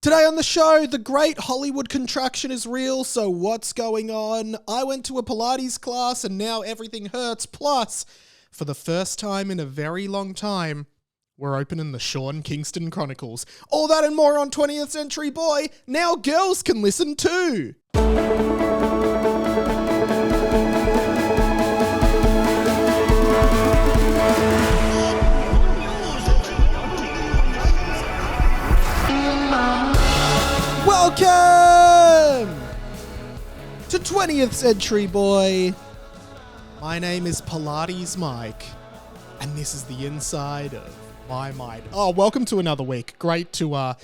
Today on the show, the great Hollywood contraction is real, so what's going on? I went to a Pilates class and now everything hurts. Plus, for the first time in a very long time, we're opening the Sean Kingston Chronicles. All that and more on 20th Century Boy. Now girls can listen too. Welcome to 20th Century Boy. My name is Pilates Mike, and this is the inside of my mind. Oh, welcome to another week. Great to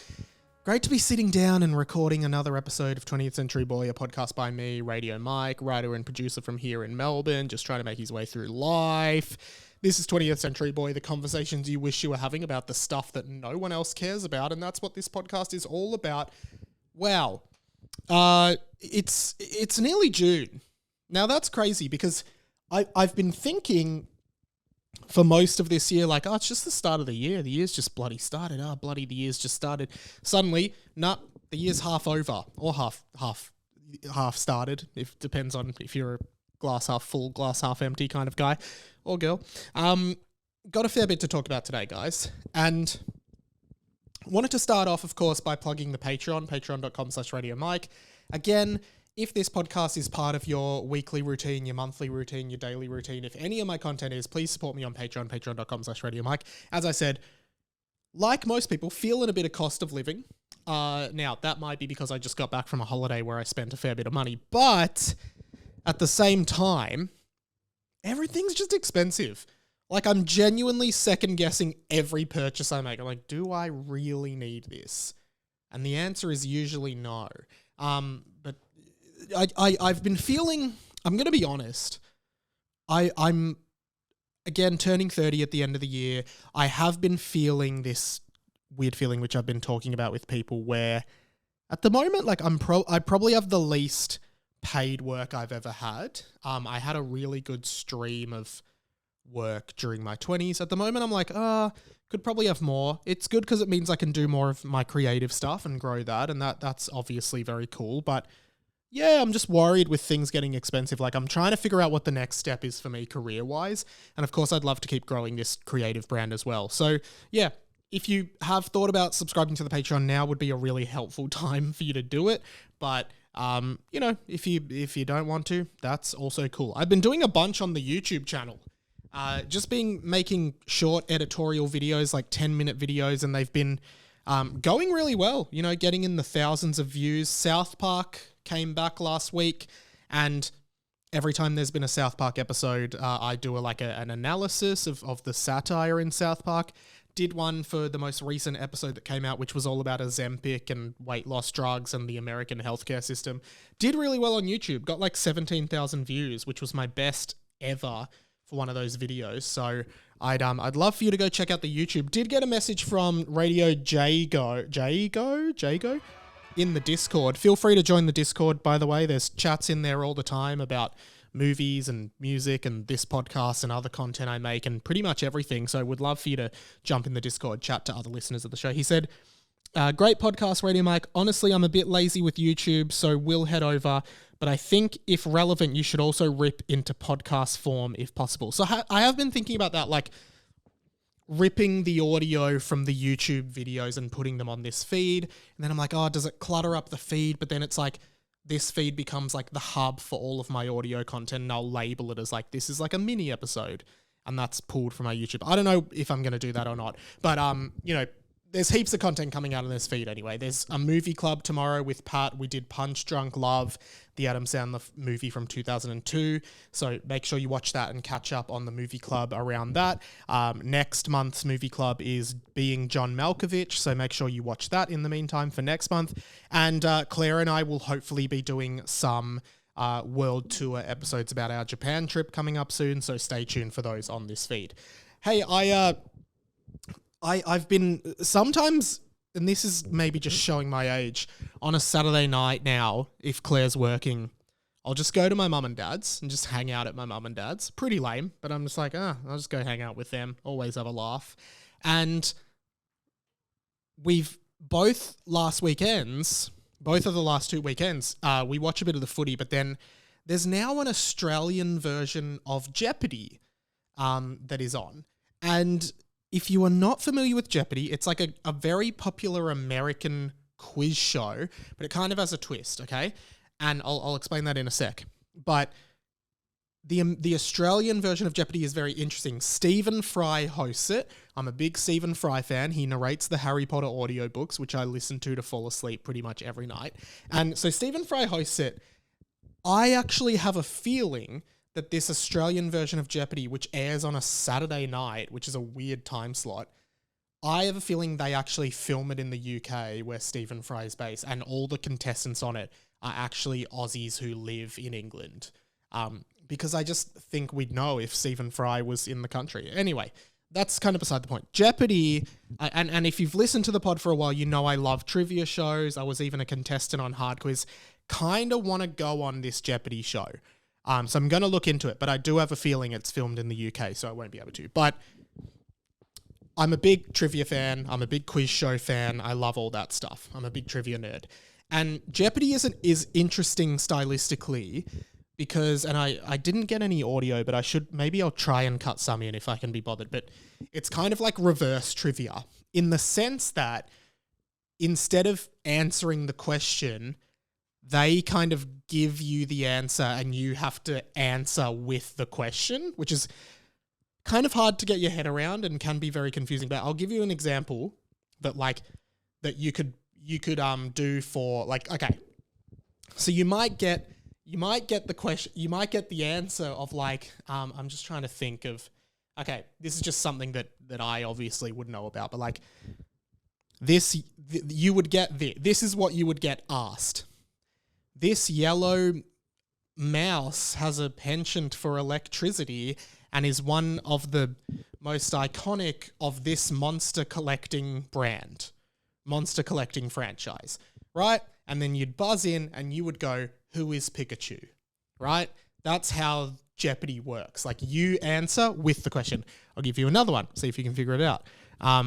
be sitting down and recording another episode of 20th Century Boy, a podcast by me, Radio Mike, writer and producer from here in Melbourne, just trying to make his way through life. This is 20th Century Boy, the conversations you wish you were having about the stuff that no one else cares about, and that's what this podcast is all about. Wow. It's nearly June. Now that's crazy because I've been thinking for most of this year, like, oh, it's just the start of the year. The year's just bloody started. The year's just started. Suddenly, the year's half over or half started. Depends on if you're a glass half full, glass half empty kind of guy or girl. Got a fair bit to talk about today, guys. And wanted to start off, of course, by plugging the Patreon, patreon.com/RadioMike. Again, if this podcast is part of your weekly routine, your monthly routine, your daily routine, if any of my content is, please support me on Patreon, patreon.com/RadioMike. As I said, like most people, feeling a bit of cost of living. Now, that might be because I just got back from a holiday where I spent a fair bit of money, but at the same time, everything's just expensive. Like, I'm genuinely second-guessing every purchase I make. I'm like, do I really need this? And the answer is usually no. But I've been feeling, I'm going to be honest, I'm, again, turning 30 at the end of the year. I have been feeling this weird feeling, which I've been talking about with people, where at the moment, like, I probably have the least paid work I've ever had. I had a really good stream of work during my 20s. At the moment, I'm like, could probably have more. It's good because it means I can do more of my creative stuff and grow that, and that's obviously very cool. But yeah, I'm just worried with things getting expensive. Like, I'm trying to figure out what the next step is for me career-wise, and of course, I'd love to keep growing this creative brand as well. So yeah, if you have thought about subscribing to the Patreon, now would be a really helpful time for you to do it. But if you don't want to, that's also cool. I've been doing a bunch on the YouTube channel. Making short editorial videos, like 10-minute videos, and they've been going really well, getting in the thousands of views. South Park came back last week, and every time there's been a South Park episode, I do an analysis of the satire in South Park. Did one for the most recent episode that came out, which was all about Ozempic and weight loss drugs and the American healthcare system. Did really well on YouTube, got like 17,000 views, which was my best ever for one of those videos. So I'd love for you to go check out the YouTube. Did get a message from Radio Jago in the Discord. Feel free to join the Discord, by the way. There's chats in there all the time about movies and music and this podcast and other content I make and pretty much everything. So would love for you to jump in the Discord, chat to other listeners of the show. He said, great podcast, Radio Mike. Honestly, I'm a bit lazy with YouTube, so we'll head over. But I think if relevant, you should also rip into podcast form if possible. So I have been thinking about that, like ripping the audio from the YouTube videos and putting them on this feed. And then I'm like, does it clutter up the feed? But then it's like this feed becomes like the hub for all of my audio content, and I'll label it as like, this is like a mini episode, and that's pulled from my YouTube. I don't know if I'm going to do that or not, but there's heaps of content coming out on this feed anyway. There's a movie club tomorrow with Pat. We did Punch Drunk Love, the Adam Sandler movie from 2002. So make sure you watch that and catch up on the movie club around that. Next month's movie club is Being John Malkovich. So make sure you watch that in the meantime for next month. And Claire and I will hopefully be doing some world tour episodes about our Japan trip coming up soon. So stay tuned for those on this feed. Hey, I've been sometimes, and this is maybe just showing my age, on a Saturday night now, if Claire's working, I'll just go to my mum and dad's and just hang out at my mum and dad's. Pretty lame, but I'm just like, I'll just go hang out with them. Always have a laugh. And we've both last weekends, both of the last 2 weekends, we watch a bit of the footy, but then there's now an Australian version of Jeopardy that is on. And if you are not familiar with Jeopardy, it's like a very popular American quiz show, but it kind of has a twist, okay? And I'll explain that in a sec. But the Australian version of Jeopardy is very interesting. Stephen Fry hosts it. I'm a big Stephen Fry fan. He narrates the Harry Potter audiobooks, which I listen to fall asleep pretty much every night. And so Stephen Fry hosts it. I actually have a feeling that this Australian version of Jeopardy, which airs on a Saturday night, which is a weird time slot, I have a feeling they actually film it in the UK where Stephen Fry is based, and all the contestants on it are actually Aussies who live in England. Because I just think we'd know if Stephen Fry was in the country. Anyway, that's kind of beside the point. Jeopardy, and if you've listened to the pod for a while, you know I love trivia shows. I was even a contestant on Hard Quiz. Kind of want to go on this Jeopardy show. So I'm going to look into it, but I do have a feeling it's filmed in the UK, so I won't be able to. But I'm a big trivia fan. I'm a big quiz show fan. I love all that stuff. I'm a big trivia nerd. And Jeopardy is interesting stylistically because, and I didn't get any audio, but maybe I'll try and cut some in if I can be bothered. But it's kind of like reverse trivia in the sense that instead of answering the question, they kind of give you the answer and you have to answer with the question, which is kind of hard to get your head around and can be very confusing. But I'll give you an example that you could do for like, okay. So you might get the question, you might get the answer of like, I'm just trying to think of, okay, this is just something that I obviously would know about, but like this is what you would get asked. This yellow mouse has a penchant for electricity and is one of the most iconic of this monster collecting franchise, right? And then you'd buzz in and you would go, who is Pikachu, right? That's how Jeopardy works. Like you answer with the question. I'll give you another one, see if you can figure it out.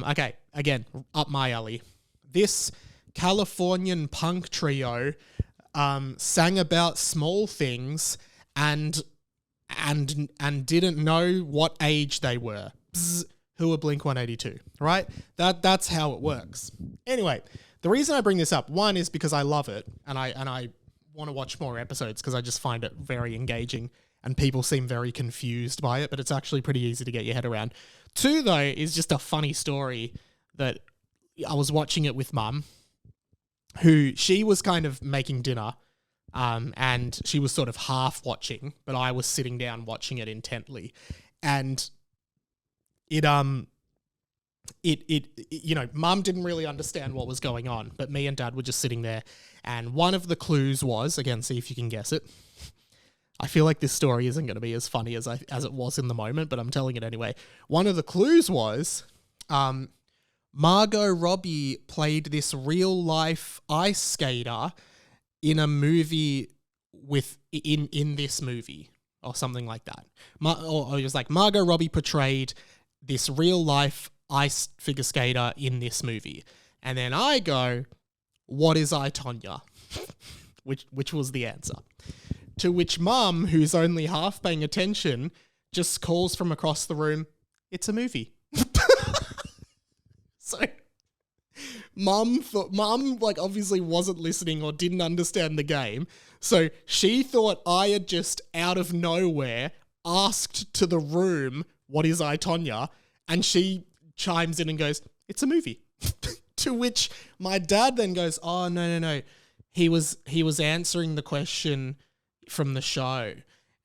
Okay, again, up my alley. This Californian punk trio sang about small things and didn't know what age they were. Bzz, who are Blink-182, right? That's how it works. Anyway, the reason I bring this up, one is because I love it and I want to watch more episodes because I just find it very engaging and people seem very confused by it, but it's actually pretty easy to get your head around. Two, though, is just a funny story that I was watching it with Mum, who she was kind of making dinner, and she was sort of half watching, but I was sitting down watching it intently. And Mum didn't really understand what was going on, but me and Dad were just sitting there. And one of the clues was, again, see if you can guess it. I feel like this story isn't going to be as funny as it was in the moment, but I'm telling it anyway. One of the clues was, Margot Robbie played this real life ice skater in a movie in this movie or something like that. Or it was like Margot Robbie portrayed this real life ice figure skater in this movie. And then I go, what is I, Tonya? which was the answer. To which Mum, who's only half paying attention, just calls from across the room, it's a movie. So Mum like obviously wasn't listening or didn't understand the game. So she thought I had just out of nowhere asked to the room, what is I, Tonya? And she chimes in and goes, it's a movie. To which my dad then goes, oh, no. He was answering the question from the show.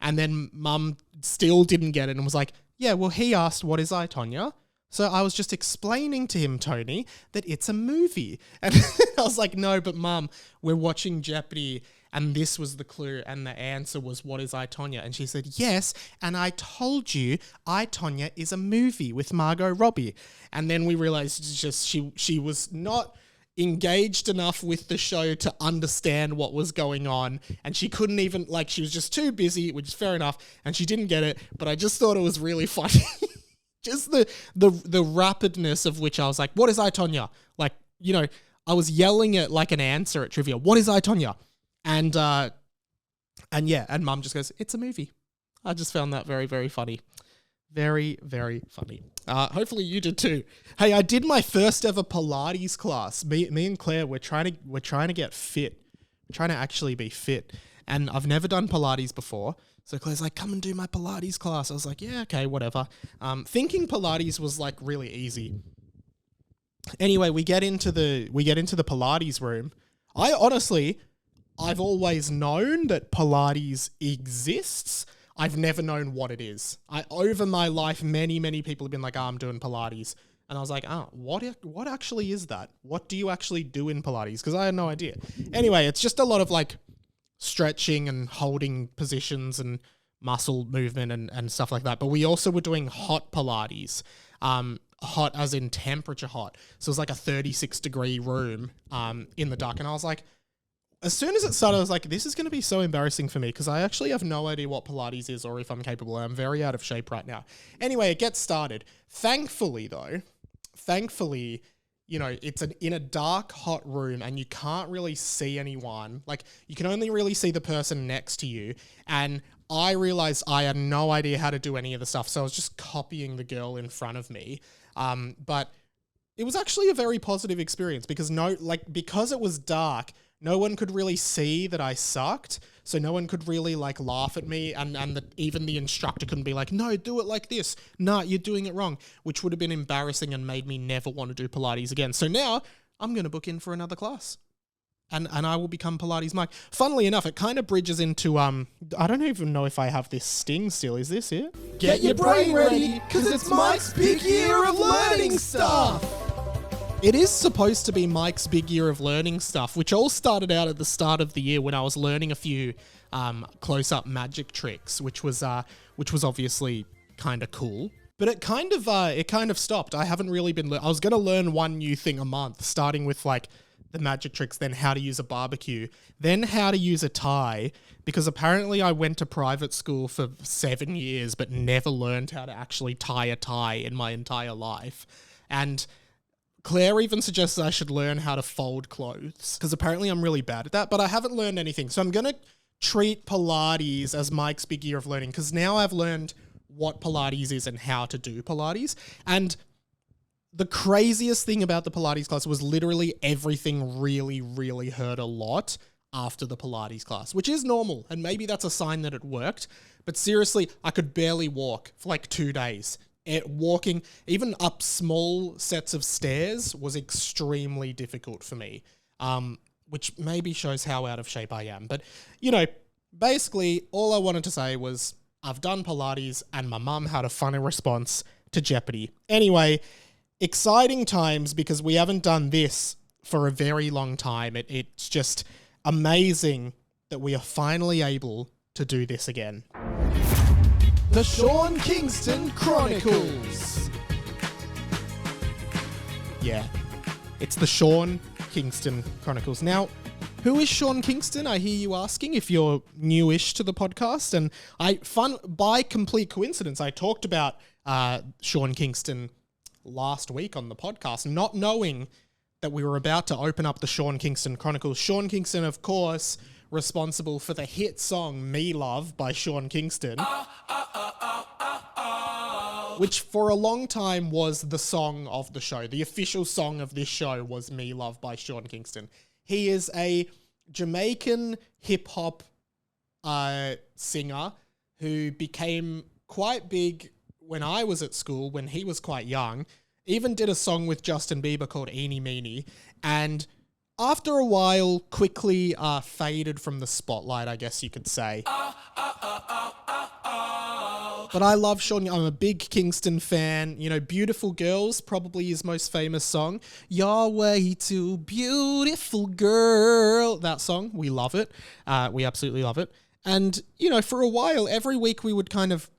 And then Mum still didn't get it and was like, yeah, well, he asked, what is I, Tonya? So I was just explaining to him, Tony, that it's a movie. And I was like, no, but Mum, we're watching Jeopardy and this was the clue and the answer was, what is I, Tonya? And she said, yes, and I told you I, Tonya is a movie with Margot Robbie. And then we realized it's just she was not engaged enough with the show to understand what was going on, and she couldn't even, like, she was just too busy, which is fair enough, and she didn't get it, but I just thought it was really funny. Just the rapidness of which I was like, what is I, Tonya? Like, I was yelling it like an answer at trivia. What is I, Tonya? And Mum just goes, it's a movie. I just found that very, very funny. Very, very funny. Hopefully you did too. Hey, I did my first ever Pilates class. Me and Claire, we're trying to get fit. We're trying to actually be fit. And I've never done Pilates before. So Claire's like, come and do my Pilates class. I was like, yeah, okay, whatever. Thinking Pilates was like really easy. Anyway, we get into the Pilates room. I've always known that Pilates exists. I've never known what it is. Over my life, many, many people have been like, I'm doing Pilates. And I was like, what actually is that? What do you actually do in Pilates? Because I had no idea. Anyway, it's just a lot of like stretching and holding positions and muscle movement and stuff like that. But we also were doing hot Pilates. Hot as in temperature hot. So it was like a 36-degree room in the dark. And I was like, as soon as it started, I was like, this is going to be so embarrassing for me because I actually have no idea what Pilates is or if I'm capable. I'm very out of shape right now. Anyway, it gets started. Thankfully, you know, it's in a dark, hot room and you can't really see anyone. Like, you can only really see the person next to you. And I realized I had no idea how to do any of the stuff. So I was just copying the girl in front of me. But it was actually a very positive experience because because it was dark, no one could really see that I sucked. So no one could really like laugh at me. And even the instructor couldn't be like, no, do it like this. Nah, you're doing it wrong, which would have been embarrassing and made me never want to do Pilates again. So now I'm going to book in for another class. And I will become Pilates Mike. Funnily enough, it kind of bridges into, I don't even know if I have this sting still. Is this it? Get your brain ready, because it's Mike's big year of learning stuff. It is supposed to be Mike's big year of learning stuff, which all started out at the start of the year when I was learning a few close-up magic tricks, which was obviously kind of cool. But it kind of stopped. I haven't really been. I was going to learn one new thing a month, starting with like the magic tricks, then how to use a barbecue, then how to use a tie, because apparently I went to private school for 7 years but never learned how to actually tie a tie in my entire life. And Claire even suggested I should learn how to fold clothes because apparently I'm really bad at that, but I haven't learned anything. So I'm going to treat Pilates as Mike's big year of learning because now I've learned what Pilates is and how to do Pilates. And the craziest thing about the Pilates class was literally everything really, really hurt a lot after the Pilates class, which is normal. And maybe that's a sign that it worked. But seriously, I could barely walk for like 2 days. Walking, even up small sets of stairs, was extremely difficult for me, which maybe shows how out of shape I am. But, you know, basically all I wanted to say was I've done Pilates and my mum had a funny response to Jeopardy. Anyway, exciting times because we haven't done this for a very long time. It's just amazing that we are finally able to do this again. The Sean Kingston Chronicles. Yeah, it's the Sean Kingston Chronicles. Now, who is Sean Kingston? I hear you asking if you're newish to the podcast. And by complete coincidence, I talked about Sean Kingston last week on the podcast, not knowing that we were about to open up the Sean Kingston Chronicles. Sean Kingston, of course, responsible for the hit song Me Love by Sean Kingston, which for a long time was the song of the show. The official song of this show was Me Love by Sean Kingston. He is a Jamaican hip-hop singer who became quite big when I was at school, when he was quite young. Even did a song with Justin Bieber called Eeny Meeny, and after a while quickly faded from the spotlight, I guess you could say. But I love Sean. I'm a big Kingston fan. You know, Beautiful Girls, probably his most famous song. You're way too beautiful, girl. That song, we love it. We absolutely love it. And, you know, for a while, every week we would kind of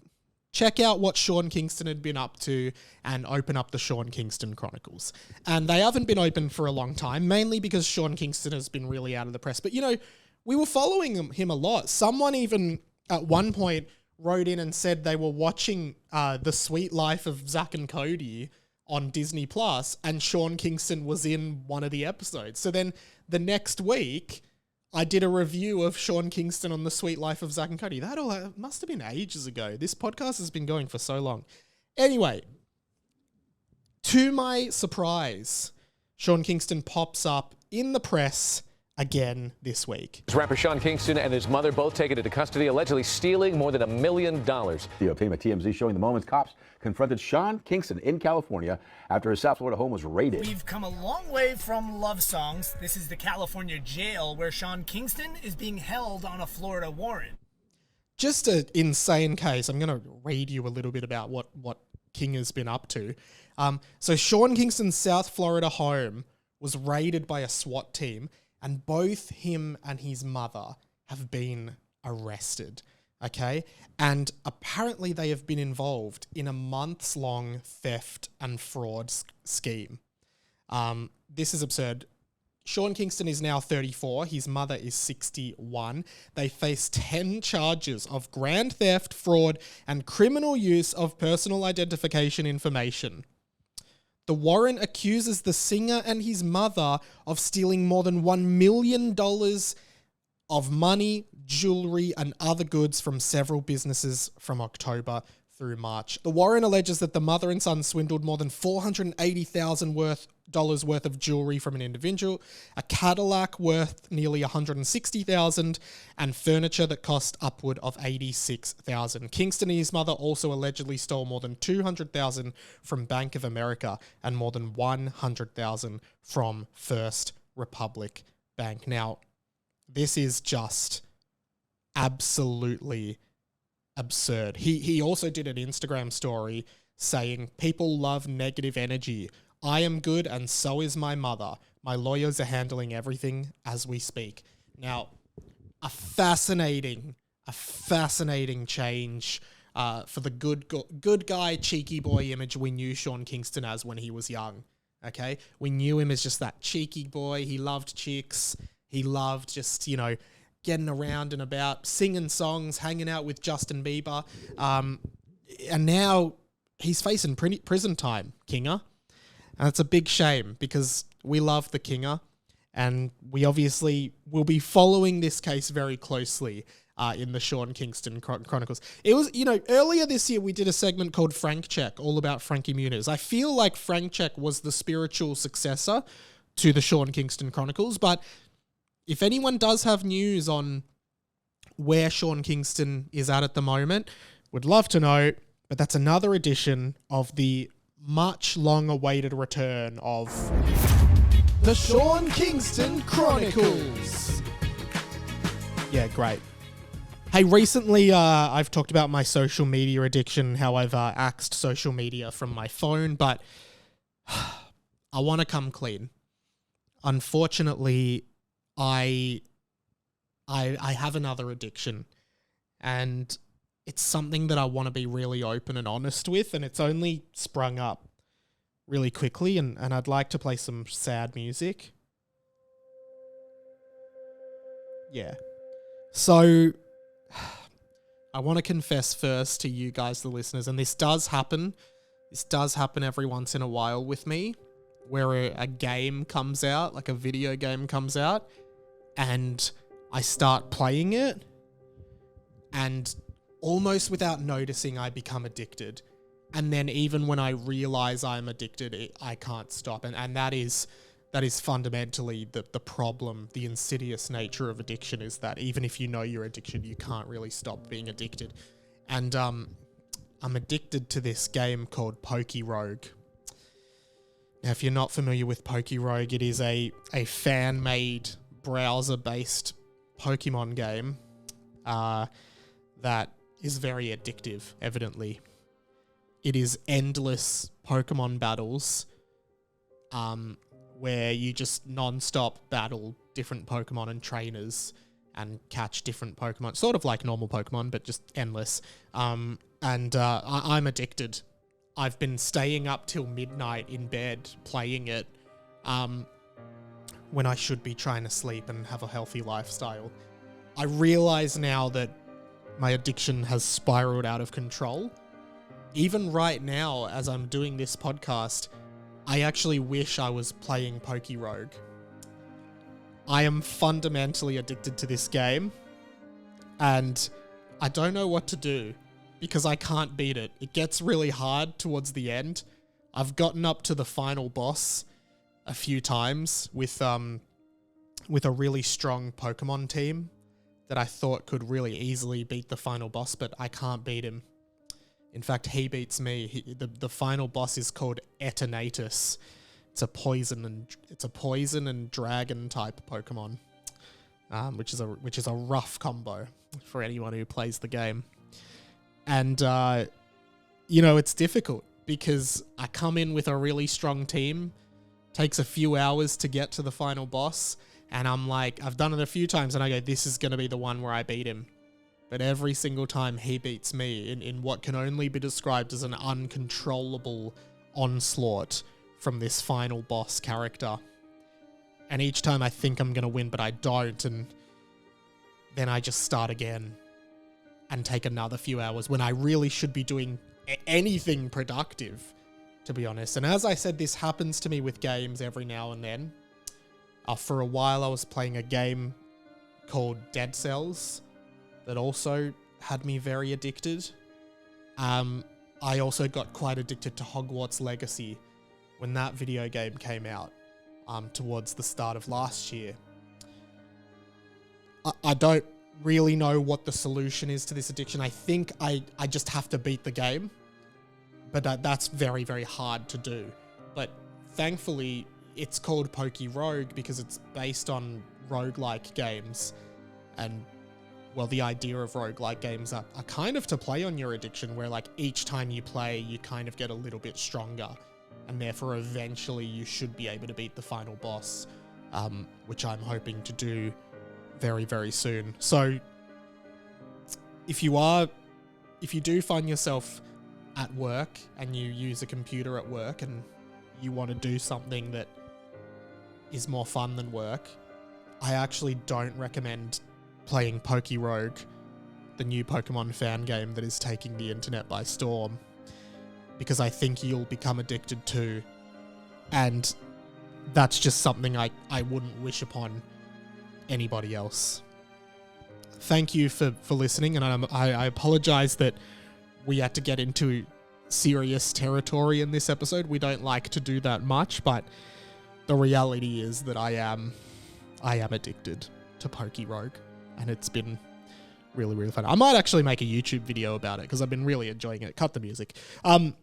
check out what Sean Kingston had been up to and open up the Sean Kingston Chronicles. And they haven't been open for a long time, mainly because Sean Kingston has been really out of the press. But, you know, we were following him a lot. Someone even at one point wrote in and said they were watching The Sweet Life of Zack and Cody on Disney Plus, and Sean Kingston was in one of the episodes. So then the next week, I did a review of Sean Kingston on The Sweet Life of Zack and Cody. That all must have been ages ago. This podcast has been going for so long. Anyway, to my surprise, Sean Kingston pops up in the press again this week. Rapper Sean Kingston and his mother both taken into custody, allegedly stealing more than $1 million. The team at TMZ showing the moments cops confronted Sean Kingston in California after his South Florida home was raided. We've come a long way from love songs. This is the California jail where Sean Kingston is being held on a Florida warrant. Just an insane case. I'm going to read you a little bit about what King has been up to. So Sean Kingston's South Florida home was raided by a SWAT team, and both him and his mother have been arrested, okay? And apparently they have been involved in a months-long theft and fraud scheme. This is absurd. Sean Kingston is now 34. His mother is 61. They face 10 charges of grand theft, fraud, and criminal use of personal identification information. The warrant accuses the singer and his mother of stealing more than $1 million of money, jewelry, and other goods from several businesses from October through March. The warrant alleges that the mother and son swindled more than $480,000 worth of jewelry from an individual, a Cadillac worth nearly $160,000, and furniture that cost upward of $86,000. Kingston and his mother also allegedly stole more than $200,000 from Bank of America and more than $100,000 from First Republic Bank. Now, this is just absolutely absurd. He also did an Instagram story saying, "People love negative energy. I am good and so is my mother. My lawyers are handling everything as we speak." Now, a fascinating change for the good guy, cheeky boy image we knew Sean Kingston as when he was young, okay? We knew him as just that cheeky boy. He loved chicks. He loved just, getting around and about, singing songs, hanging out with Justin Bieber. And now he's facing prison time, Kinger. And it's a big shame because we love the Kinger, and we obviously will be following this case very closely in the Sean Kingston Chronicles. It was, earlier this year we did a segment called Frank Check, all about Frankie Muniz. I feel like Frank Check was the spiritual successor to the Sean Kingston Chronicles, but if anyone does have news on where Sean Kingston is at the moment, would love to know. But that's another edition of the much long-awaited return of The Sean Kingston Chronicles. Yeah, great. Hey, recently I've talked about my social media addiction, how I've axed social media from my phone, but I want to come clean. Unfortunately, I have another addiction, and it's something that I want to be really open and honest with, and it's only sprung up really quickly, and I'd like to play some sad music. Yeah. So, I want to confess first to you guys, the listeners, and this does happen every once in a while with me, where a game comes out, like a video game comes out, and I start playing it, and almost without noticing, I become addicted. And then even when I realize I'm addicted, I can't stop. And that is fundamentally the problem. The insidious nature of addiction is that even if you know you're addicted, you can't really stop being addicted. And I'm addicted to this game called Pokerogue. Now, if you're not familiar with Pokerogue, it is a fan-made browser-based Pokemon game that is very addictive, evidently. It is endless Pokemon battles where you just non-stop battle different Pokemon and trainers and catch different Pokemon. Sort of like normal Pokemon, but just endless. I'm addicted. I've been staying up till midnight in bed playing it when I should be trying to sleep and have a healthy lifestyle. I realize now that my addiction has spiraled out of control. Even right now, as I'm doing this podcast, I actually wish I was playing Pokerogue. I am fundamentally addicted to this game, and I don't know what to do because I can't beat it. It gets really hard towards the end. I've gotten up to the final boss a few times with a really strong Pokemon team that I thought could really easily beat the final boss, but I can't beat him. In fact, he beats me. The final boss is called Eternatus. It's a poison and dragon type Pokemon, which is a rough combo for anyone who plays the game. And it's difficult because I come in with a really strong team. Takes a few hours to get to the final boss, and I'm like, I've done it a few times, and I go, this is going to be the one where I beat him. But every single time he beats me in what can only be described as an uncontrollable onslaught from this final boss character. And each time I think I'm going to win, but I don't, and then I just start again and take another few hours when I really should be doing anything productive, to be honest. And as I said, this happens to me with games every now and then. For a while, I was playing a game called Dead Cells that also had me very addicted. I also got quite addicted to Hogwarts Legacy when that video game came out towards the start of last year. I don't really know what the solution is to this addiction. I think I just have to beat the game, but that's very, very hard to do. But thankfully, it's called Pokerogue because it's based on roguelike games. And, well, the idea of roguelike games are kind of to play on your addiction, where, like, each time you play, you kind of get a little bit stronger. And therefore, eventually, you should be able to beat the final boss, which I'm hoping to do very, very soon. So, if you do find yourself at work and you use a computer at work and you want to do something that is more fun than work, I actually don't recommend playing Pokerogue, the new Pokemon fan game that is taking the internet by storm, because I think you'll become addicted to, and that's just something I wouldn't wish upon anybody else. Thank you for listening, and I apologize that we had to get into serious territory in this episode. We don't like to do that much, but the reality is that I am addicted to Pokerogue, and it's been really, really fun. I might actually make a YouTube video about it because I've been really enjoying it. Cut the music. On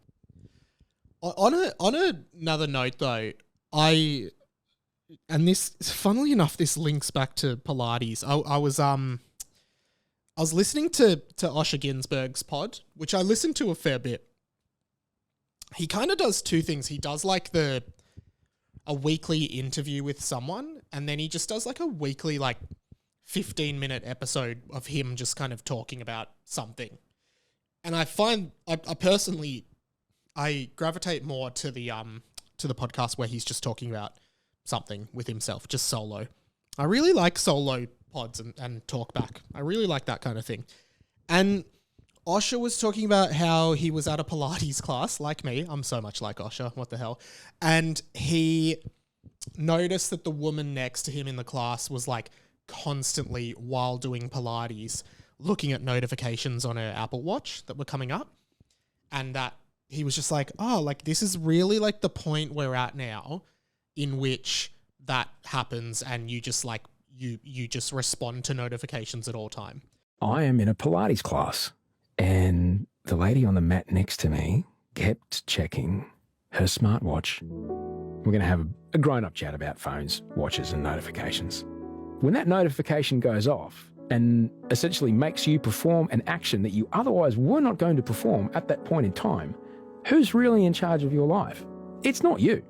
another note though, and this, funnily enough, this links back to Pilates. I was listening to Osher Ginsberg's pod, which I listened to a fair bit. He kind of does two things. He does like a weekly interview with someone, and then he just does like a weekly 15-minute episode of him just kind of talking about something. And I find I personally gravitate more to the podcast where he's just talking about something with himself, just solo. I really like solo pods and talk back. I really like that kind of thing. And Osher was talking about how he was at a Pilates class, like me. I'm so much like Osher. What the hell? And he noticed that the woman next to him in the class was constantly, while doing Pilates, looking at notifications on her Apple Watch that were coming up. And that he was just this is really the point we're at now in which that happens, and you just you just respond to notifications at all time. I am in a Pilates class, and the lady on the mat next to me kept checking her smartwatch. We're going to have a grown-up chat about phones, watches, and notifications. When that notification goes off and essentially makes you perform an action that you otherwise were not going to perform at that point in time, who's really in charge of your life? It's not you.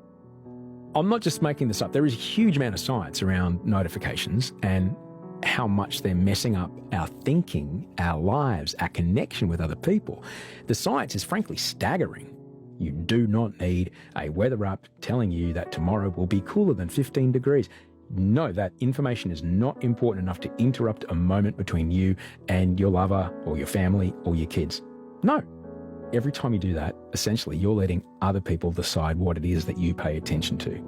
I'm not just making this up. There is a huge amount of science around notifications and how much they're messing up our thinking, our lives, our connection with other people. The science is frankly staggering. You do not need a weather app telling you that tomorrow will be cooler than 15 degrees. No, that information is not important enough to interrupt a moment between you and your lover or your family or your kids. No, every time you do that, essentially you're letting other people decide what it is that you pay attention to.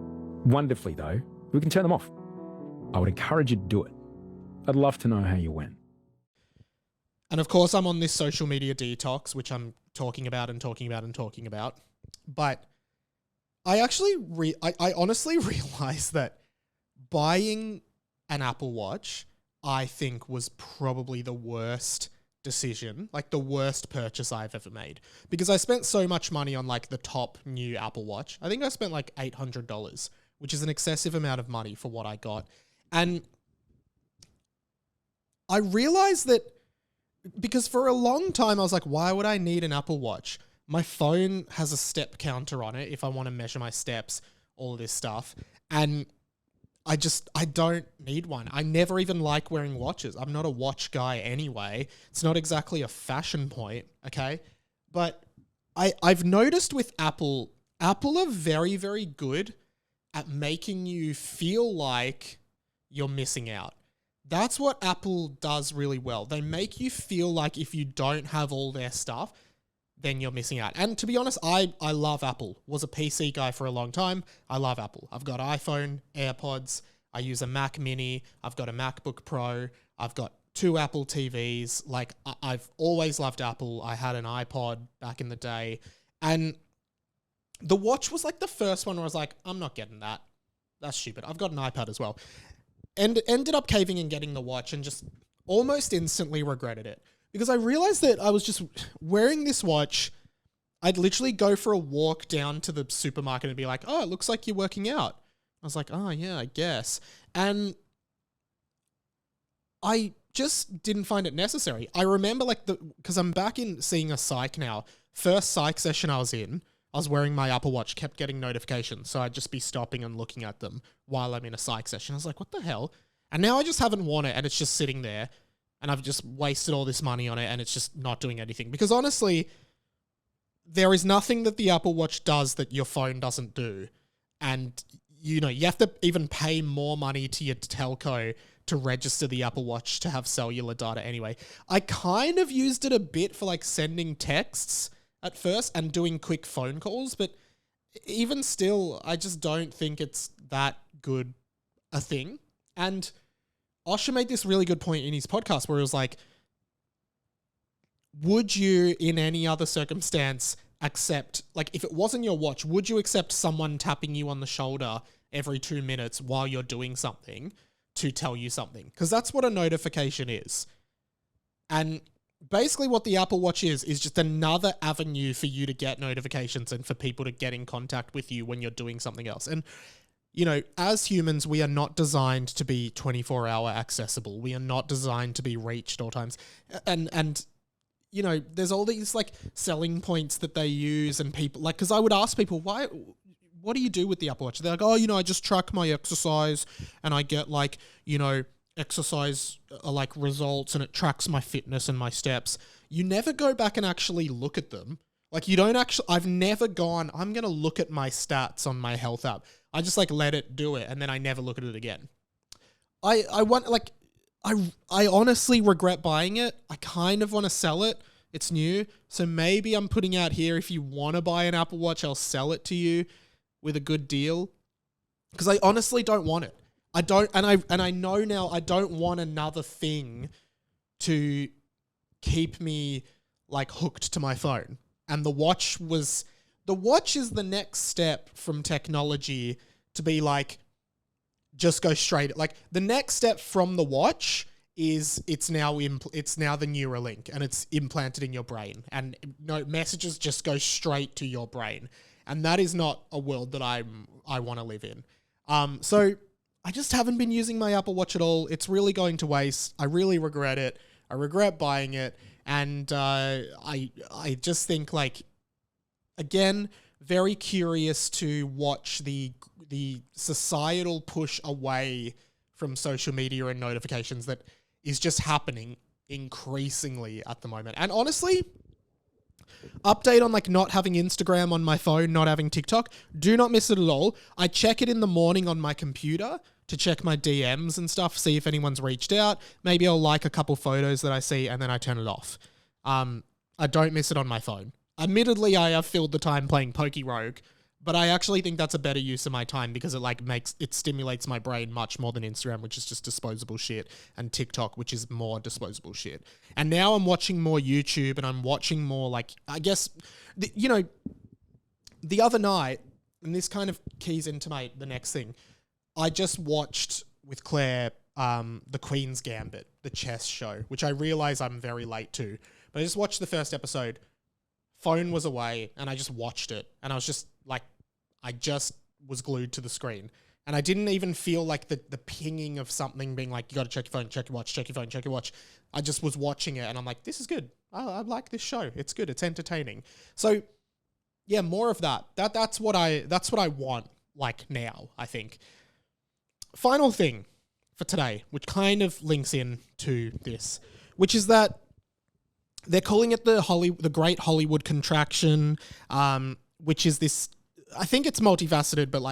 Wonderfully though, we can turn them off. I would encourage you to do it. I'd love to know how you went. And of course, I'm on this social media detox, which I'm talking about and talking about and talking about. But I actually, I honestly realized that buying an Apple Watch, I think, was probably the worst decision, like the worst purchase I've ever made. Because I spent so much money on like the top new Apple Watch. I think I spent like $800, which is an excessive amount of money for what I got. And I realized that because for a long time I was like, why would I need an Apple Watch? My phone has a step counter on it if I want to measure my steps, all this stuff. And I don't need one. I never even like wearing watches. I'm not a watch guy anyway. It's not exactly a fashion point, okay? But I've noticed with Apple are very, very good at making you feel like you're missing out. That's what Apple does really well. They make you feel like if you don't have all their stuff, then you're missing out. And to be honest, I love Apple. Was a PC guy for a long time. I love Apple. I've got iPhone, AirPods. I use a Mac Mini. I've got a MacBook Pro. I've got 2 Apple TVs. Like, I've always loved Apple. I had an iPod back in the day. And the watch was like the first one where I was like, I'm not getting that. That's stupid. I've got an iPad as well. And ended up caving and getting the watch and just almost instantly regretted it. Because I realized that I was just wearing this watch. I'd literally go for a walk down to the supermarket and be like, oh, it looks like you're working out. I was like, oh, yeah, I guess. And I just didn't find it necessary. I remember because I'm back in seeing a psych now. First psych session I was in, I was wearing my Apple Watch, kept getting notifications. So I'd just be stopping and looking at them while I'm in a psych session. I was like, what the hell? And now I just haven't worn it and it's just sitting there. And I've just wasted all this money on it and it's just not doing anything. Because honestly, there is nothing that the Apple Watch does that your phone doesn't do. And, you have to even pay more money to your telco to register the Apple Watch to have cellular data anyway. I kind of used it a bit for like sending texts at first and doing quick phone calls. But even still, I just don't think it's that good a thing. And Osher made this really good point in his podcast where it was like, would you in any other circumstance accept, like if it wasn't your watch, would you accept someone tapping you on the shoulder every 2 minutes while you're doing something to tell you something? Because that's what a notification is. And basically what the Apple Watch is just another avenue for you to get notifications and for people to get in contact with you when you're doing something else. And as humans, we are not designed to be 24-hour accessible. We are not designed to be reached all times. And there's all these like selling points that they use and people like, because I would ask people, what do you do with the Apple Watch? They're like, oh, I just track my exercise and I get like, exercise like results and it tracks my fitness and my steps. You never go back and actually look at them. Like I've never gone, I'm going to look at my stats on my health app. I just like let it do it and then I never look at it again. I honestly regret buying it. I kind of want to sell it. It's new. So maybe I'm putting out here, if you want to buy an Apple Watch, I'll sell it to you with a good deal. Because I honestly don't want it. I don't, and I know now I don't want another thing to keep me like hooked to my phone. And the watch is the next step from technology to be like, just go straight. Like the next step from the watch is it's now the Neuralink and it's implanted in your brain and messages just go straight to your brain. And that is not a world that I want to live in. So I just haven't been using my Apple Watch at all. It's really going to waste. I really regret it. I regret buying it. And I just think like, again, very curious to watch the societal push away from social media and notifications that is just happening increasingly at the moment. And honestly, update on like not having Instagram on my phone, not having TikTok. Do not miss it at all. I check it in the morning on my computer to check my DMs and stuff, see if anyone's reached out. Maybe I'll like a couple photos that I see and then I turn it off. I don't miss it on my phone. admittedly, I have filled the time playing Poke Rogue, but I actually think that's a better use of my time because it stimulates my brain much more than Instagram, which is just disposable shit, and TikTok, which is more disposable shit. And now I'm watching more YouTube, and I'm watching more I guess, the other night, and this kind of keys into the next thing, I just watched with Claire the Queen's Gambit, the chess show, which I realize I'm very late to, but I just watched the first episode. Phone was away, and I just watched it, and I was just I just was glued to the screen. And I didn't even feel like the pinging of something being like, you got to check your phone, check your watch, check your phone, check your watch. I just was watching it, and I'm like, this is good. I like this show. It's good. It's entertaining. So yeah, more of that. That's what I want now, I think. Final thing for today, which kind of links in to this, which is that they're calling it the Great Hollywood Contraction, which is this, I think it's multifaceted, but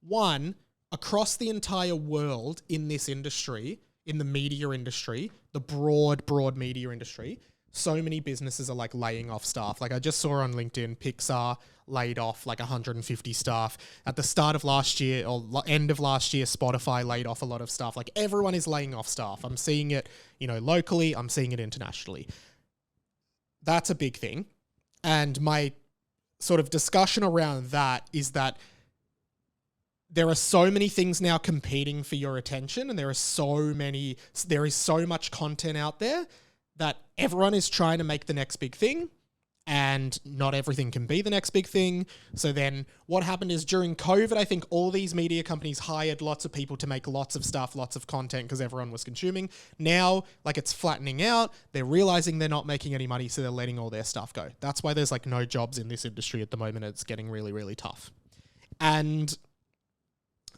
one, across the entire world in this industry, in the media industry, the broad media industry, so many businesses are laying off staff. I just saw on LinkedIn, Pixar laid off 150 staff. At the start of last year or end of last year, Spotify laid off a lot of staff. Everyone is laying off staff. I'm seeing it, locally. I'm seeing it internationally. That's a big thing. And my sort of discussion around that is that there are so many things now competing for your attention, and there is so much content out there that everyone is trying to make the next big thing, and not everything can be the next big thing. So then what happened is during COVID, I think all these media companies hired lots of people to make lots of stuff, lots of content, because everyone was consuming. Now, it's flattening out. They're realizing they're not making any money, so they're letting all their stuff go. That's why there's no jobs in this industry at the moment. It's getting really, really tough. And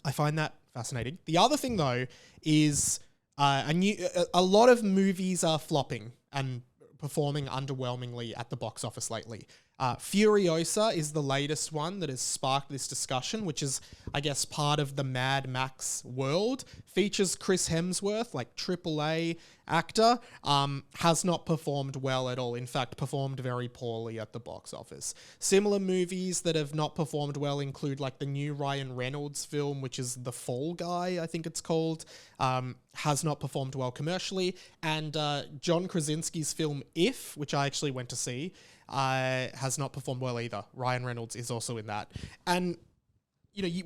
I find that fascinating. The other thing, though, is a lot of movies are flopping and performing underwhelmingly at the box office lately. Furiosa is the latest one that has sparked this discussion, which is, I guess, part of the Mad Max world. Features Chris Hemsworth, AAA actor, has not performed well at all. In fact, performed very poorly at the box office. Similar movies that have not performed well include the new Ryan Reynolds film, which is The Fall Guy, I think it's called, has not performed well commercially. And John Krasinski's film If, which I actually went to see, has not performed well either. Ryan Reynolds is also in that. And,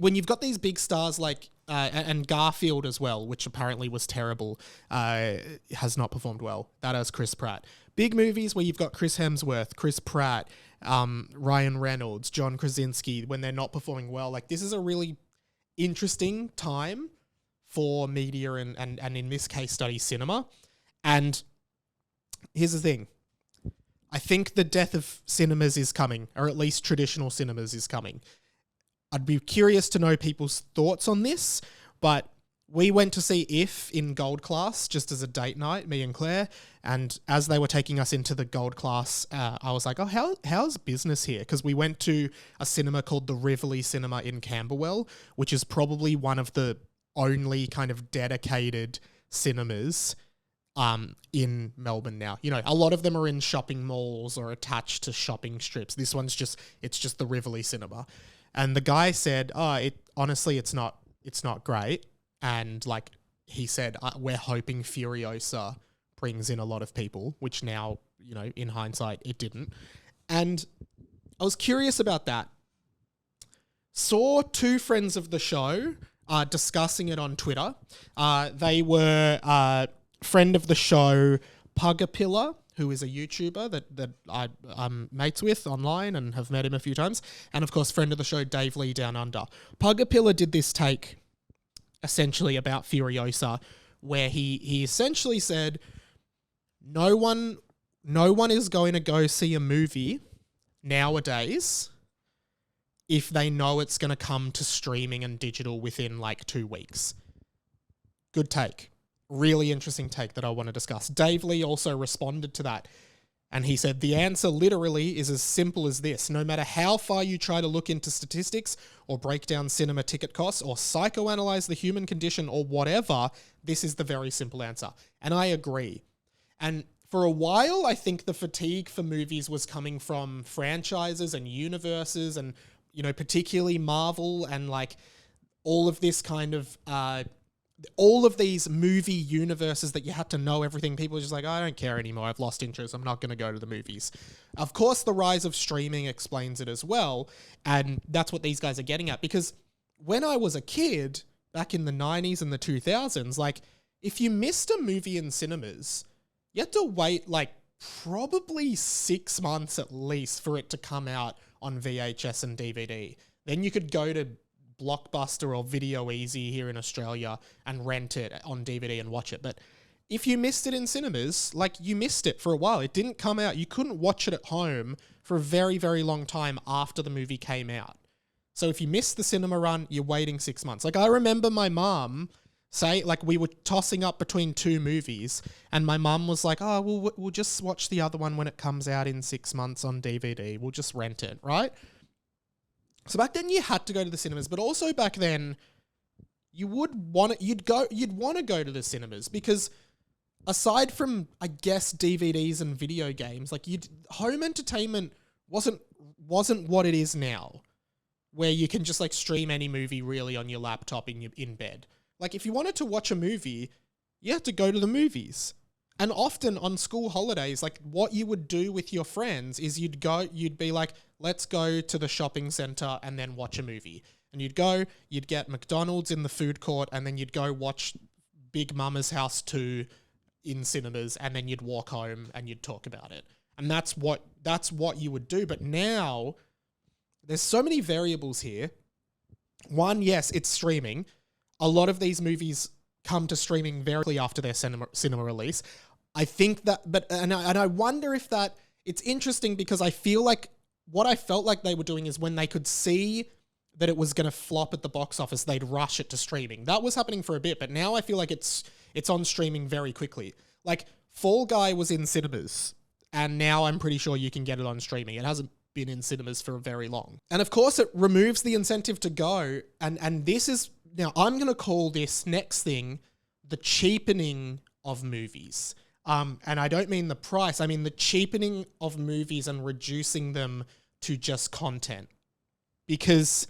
when you've got these big stars and Garfield as well, which apparently was terrible, has not performed well. That has Chris Pratt. Big movies where you've got Chris Hemsworth, Chris Pratt, Ryan Reynolds, John Krasinski, when they're not performing well. This is a really interesting time for media and in this case study, cinema. And here's the thing. I think the death of cinemas is coming, or at least traditional cinemas is coming. I'd be curious to know people's thoughts on this, but we went to see If in Gold Class just as a date night, me and Claire, and as they were taking us into the Gold Class, I was like, oh, how's business here? Because we went to a cinema called the Rivoli Cinema in Camberwell, which is probably one of the only kind of dedicated cinemas in Melbourne now. A lot of them are in shopping malls or attached to shopping strips. This one's just the Rivoli Cinema. And the guy said, honestly, it's not great. And he said, we're hoping Furiosa brings in a lot of people, which now, in hindsight, it didn't. And I was curious about that. Saw two friends of the show discussing it on Twitter. They were friend of the show, Pugapilla, who is a YouTuber that I'm mates with online and have met him a few times. And of course, friend of the show, Dave Lee Down Under. Pugapilla did this take essentially about Furiosa, where he essentially said, no one is going to go see a movie nowadays if they know it's going to come to streaming and digital within 2 weeks. Good take. Really interesting take that I want to discuss. Dave Lee also responded to that, and he said, the answer literally is as simple as this. No matter how far you try to look into statistics or break down cinema ticket costs or psychoanalyze the human condition or whatever, this is the very simple answer. And I agree. And for a while, I think the fatigue for movies was coming from franchises and universes and, you know, particularly Marvel and like all of this kind of, all of these movie universes that you had to know everything. People are just like, I don't care anymore. I've lost interest. I'm not going to go to the movies. Of course, the rise of streaming explains it as well. And that's what these guys are getting at. Because when I was a kid, back in the 90s and the 2000s, like if you missed a movie in cinemas, you had to wait like probably 6 months at least for it to come out on VHS and DVD. Then you could go to Blockbuster or Video Easy here in Australia and rent it on DVD and watch it. But if you missed it in cinemas, like you missed it for a while. It didn't come out. You couldn't watch it at home for a very, very long time after the movie came out. So if you missed the cinema run, you're waiting 6 months. Like I remember my mum say, like we were tossing up between two movies and my mum was like, oh, we'll just watch the other one when it comes out in 6 months on DVD. We'll just rent it, right? So back then you had to go to the cinemas, but also back then you'd want to go to the cinemas because aside from, I guess, DVDs and video games, like home entertainment wasn't what it is now, where you can just like stream any movie really on your laptop in bed. Like if you wanted to watch a movie, you had to go to the movies. And often on school holidays, like what you would do with your friends is you'd be like, let's go to the shopping center and then watch a movie. And you'd get McDonald's in the food court and then you'd go watch Big Mama's House 2 in cinemas and then you'd walk home and you'd talk about it. And that's what you would do. But now there's so many variables here. One, yes, it's streaming. A lot of these movies come to streaming very quickly after their cinema release. I think that, and I wonder if that, it's interesting because I feel like what I felt like they were doing is when they could see that it was going to flop at the box office, they'd rush it to streaming. That was happening for a bit, but now I feel like it's on streaming very quickly. Like Fall Guy was in cinemas, and now I'm pretty sure you can get it on streaming. It hasn't been in cinemas for very long. And of course, it removes the incentive to go, and this is, now I'm going to call this next thing the cheapening of movies. And I don't mean the price, I mean the cheapening of movies and reducing them to just content. Because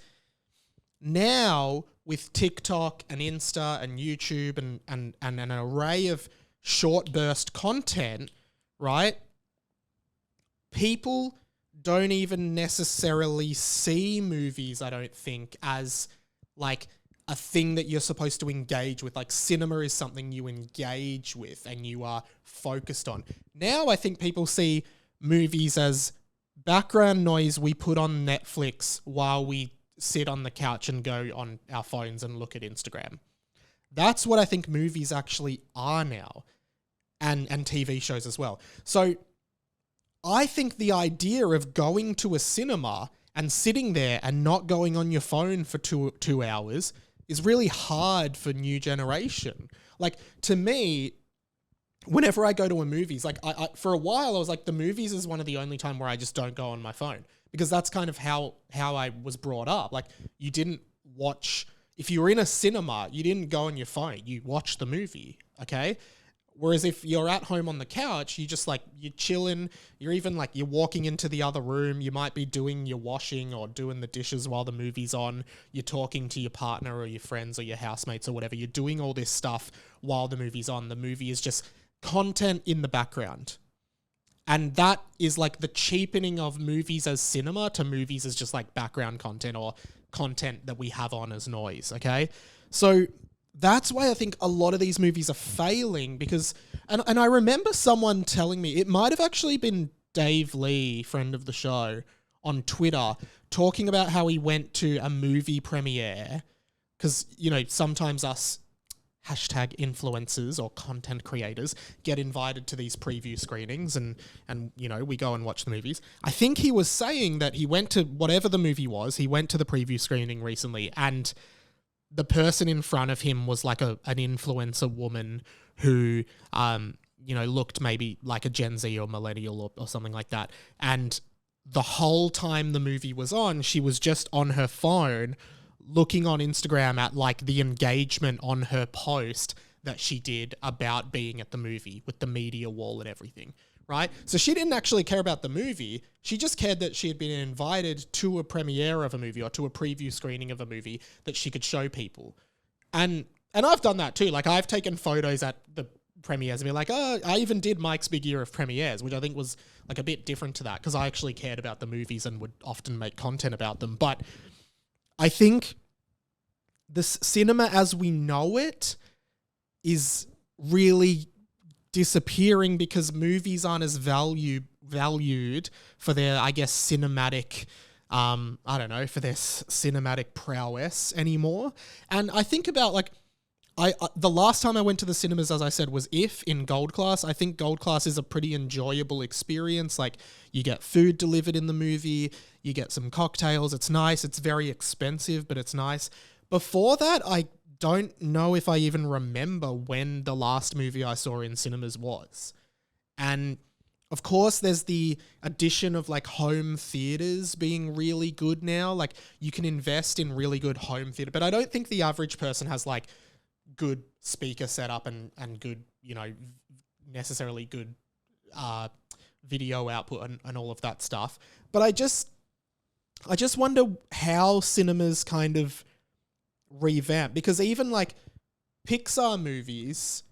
now with TikTok and Insta and YouTube and an array of short burst content, right? People don't even necessarily see movies, I don't think, as like a thing that you're supposed to engage with. Like cinema is something you engage with and you are focused on. Now I think people see movies as background noise we put on Netflix while we sit on the couch and go on our phones and look at Instagram. That's what I think movies actually are now, and TV shows as well. So I think the idea of going to a cinema and sitting there and not going on your phone for two hours is really hard for new generation. Like, to me, whenever I go to a movies, like I for a while I was like, the movies is one of the only time where I just don't go on my phone, because that's kind of how I was brought up. Like, you didn't watch, if you were in a cinema, you didn't go on your phone, you watched the movie, okay? Whereas if you're at home on the couch, you just like, you're chilling, you're even like, you're walking into the other room, you might be doing your washing or doing the dishes while the movie's on, you're talking to your partner or your friends or your housemates or whatever, you're doing all this stuff while the movie's on. The movie is just content in the background. And that is like the cheapening of movies as cinema to movies as just like background content or content that we have on as noise, okay? So that's why I think a lot of these movies are failing, because, and I remember someone telling me, it might have actually been Dave Lee, friend of the show, on Twitter, talking about how he went to a movie premiere, because, you know, sometimes us hashtag influencers or content creators get invited to these preview screenings and you know, we go and watch the movies. I think he was saying that he went to whatever the movie was, he went to the preview screening recently, and the person in front of him was like an influencer woman who, you know, looked maybe like a Gen Z or millennial or something like that. And the whole time the movie was on, she was just on her phone looking on Instagram at like the engagement on her post that she did about being at the movie with the media wall and everything, right? So she didn't actually care about the movie. She just cared that she had been invited to a premiere of a movie or to a preview screening of a movie that she could show people. And I've done that too. Like, I've taken photos at the premieres and been like, oh, I even did Mike's big year of premieres, which I think was like a bit different to that because I actually cared about the movies and would often make content about them. But I think the cinema as we know it is really disappearing because movies aren't as valued for their, I guess, cinematic, for their cinematic prowess anymore. And I think about like, the last time I went to the cinemas, as I said, was in Gold Class. I think Gold Class is a pretty enjoyable experience. Like, you get food delivered in the movie, you get some cocktails. It's nice. It's very expensive, but it's nice. Before that, I don't know if I even remember when the last movie I saw in cinemas was. And of course, there's the addition of like home theaters being really good now. Like, you can invest in really good home theater, but I don't think the average person has like good speaker setup and good, necessarily good video output and all of that stuff. But I just wonder how cinemas kind of revamp, because even like Pixar movies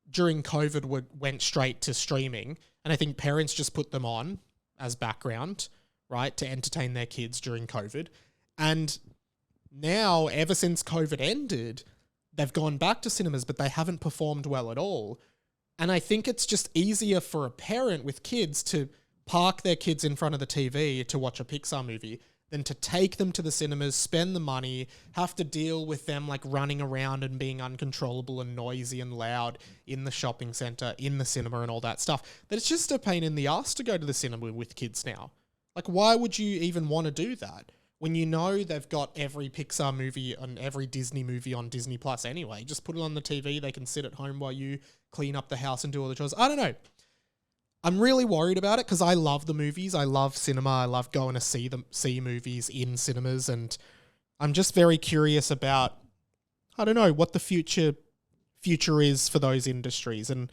during COVID went straight to streaming, and I think parents just put them on as background, right, to entertain their kids during COVID. And now, ever since COVID ended, they've gone back to cinemas, but they haven't performed well at all. And I think it's just easier for a parent with kids to park their kids in front of the TV to watch a Pixar movie than to take them to the cinemas, spend the money, have to deal with them like running around and being uncontrollable and noisy and loud in the shopping center, in the cinema and all that stuff. That it's just a pain in the ass to go to the cinema with kids now. Like, why would you even want to do that when you know they've got every Pixar movie and every Disney movie on Disney Plus anyway? Just put it on the TV. They can sit at home while you clean up the house and do all the chores. I don't know. I'm really worried about it because I love the movies. I love cinema. I love going to see movies in cinemas, and I'm just very curious about, I don't know, what the future is for those industries, and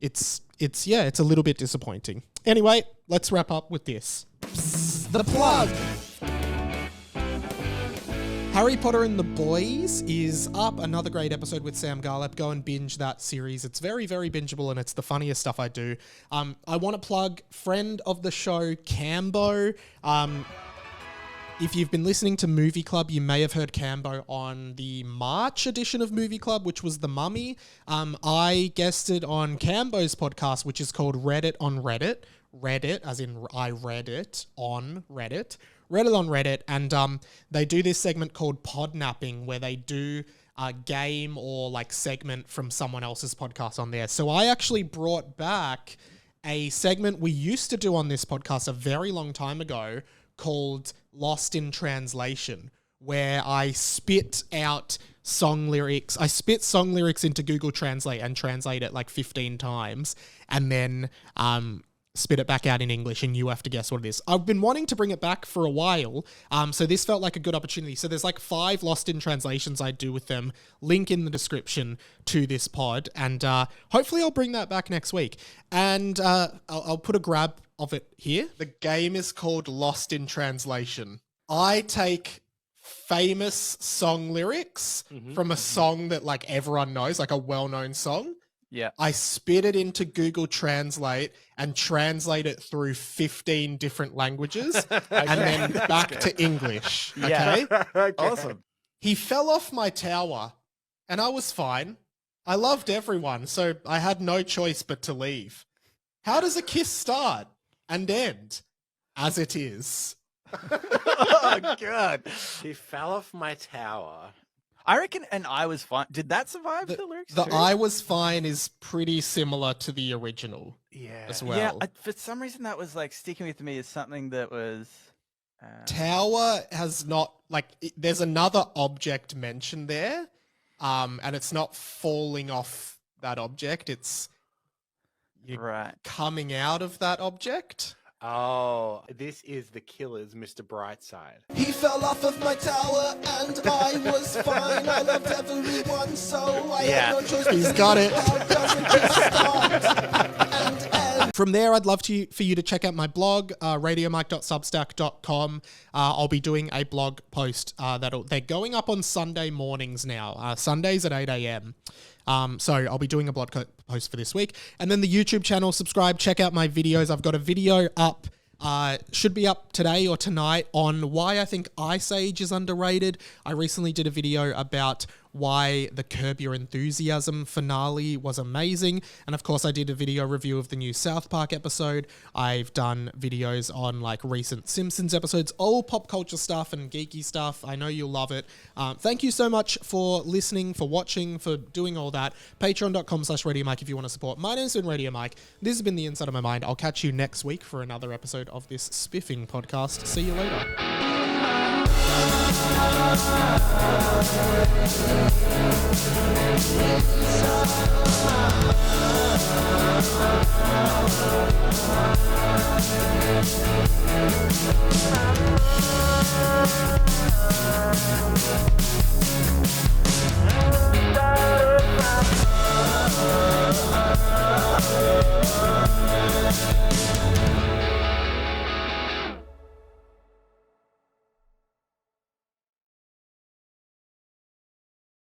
it's a little bit disappointing. Anyway, let's wrap up with this. The plug. Harry Potter and the Boys is up. Another great episode with Sam Garlap. Go and binge that series. It's very, very bingeable, and it's the funniest stuff I do. I want to plug friend of the show, Cambo. If you've been listening to Movie Club, you may have heard Cambo on the March edition of Movie Club, which was The Mummy. I guested on Cambo's podcast, which is called Reddit on Reddit. Reddit, as in I read it on Reddit. Reddit on Reddit, and they do this segment called Podnapping, where they do a game or like segment from someone else's podcast on there. So I actually brought back a segment we used to do on this podcast a very long time ago called Lost in Translation, where I spit out song lyrics. I spit song lyrics into Google Translate and translate it like 15 times, and then spit it back out in English, and you have to guess what it is. I've been wanting to bring it back for a while, so this felt like a good opportunity. So there's like 5 Lost in Translations I do with them. Link in the description to this pod, and hopefully I'll bring that back next week. And I'll put a grab of it here. The game is called Lost in Translation. I take famous song lyrics from a song that like everyone knows, like a well-known song. Yeah. I spit it into Google Translate and translate it through 15 different languages and then back to English. Okay? Awesome. He fell off my tower and I was fine. I loved everyone, so I had no choice but to leave. How does a kiss start and end? As it is. Oh, God. He fell off my tower. I reckon, and I was fine. Did that survive the lyrics? The too? I was fine is pretty similar to the original as well. Yeah, for some reason that was like sticking with me as something that was... Tower has not, like, there's another object mentioned there, and it's not falling off that object. It's right. coming out of that object. Oh, this is the Killer's Mr. Brightside. He fell off of my tower and I was fine. I loved everyone, so I had no choice. He's got it. How does it just start and end? From there, I'd love for you to check out my blog, radiomike.substack.com. I'll be doing a blog post they're going up on Sunday mornings now, Sundays at 8 a.m. So I'll be doing a blog post for this week. And then the YouTube channel, subscribe, check out my videos. I've got a video up, should be up today or tonight, on why I think Ice Age is underrated. I recently did a video about why the Curb Your Enthusiasm finale was amazing. And of course, I did a video review of the new South Park episode. I've done videos on like recent Simpsons episodes, all pop culture stuff and geeky stuff. I know you'll love it. Thank you so much for listening, for watching, for doing all that. Patreon.com/Radio Mike if you want to support. My name's been Radio Mike. This has been The Inside of My Mind. I'll catch you next week for another episode of this spiffing podcast. See you later. Inside